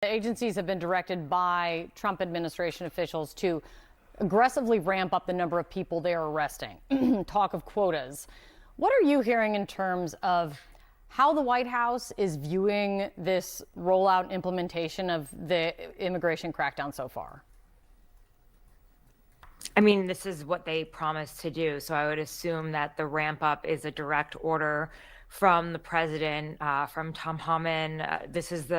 Agencies have been directed by Trump administration officials to aggressively ramp up the number of people they are arresting. Talk of quotas. What are you hearing in terms of how the White House is viewing this rollout and implementation of the immigration crackdown so far? I mean, this is what they promised to do. So I would assume that the ramp up is a direct order from the president, from Tom Homan. This is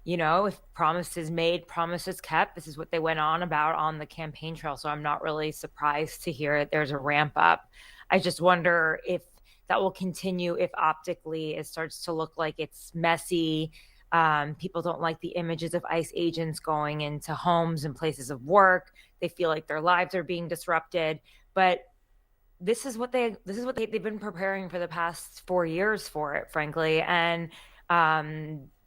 if promises made, promises kept. This is what they went on about on the campaign trail. So I'm not really surprised to hear that there's a ramp up. I just wonder if that will continue, if optically it starts to look like it's messy. People don't like the images of ICE agents going into homes and places of work. They feel like their lives are being disrupted. But this is what they've been preparing for the past 4 years for it, frankly. And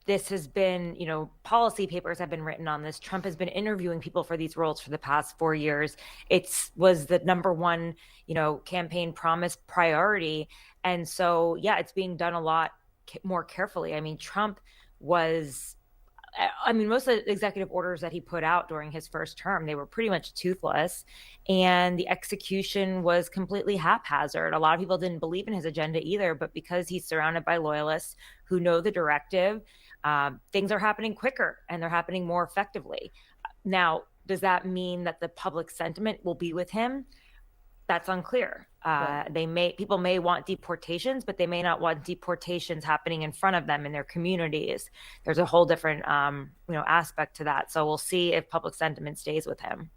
this has been, policy papers have been written on this. Trump has been interviewing people for these roles for the past 4 years. It was the number one, campaign promise priority. And so, yeah, it's being done a lot more carefully. I mean, most of the executive orders that he put out during his first term, they were pretty much toothless, and the execution was completely haphazard. A lot of people didn't believe in his agenda either, but because he's surrounded by loyalists who know the directive, things are happening quicker and they're happening more effectively. Now, does that mean that the public sentiment will be with him? That's unclear. People may want deportations, but they may not want deportations happening in front of them in their communities. There's a whole different, aspect to that. So we'll see if public sentiment stays with him.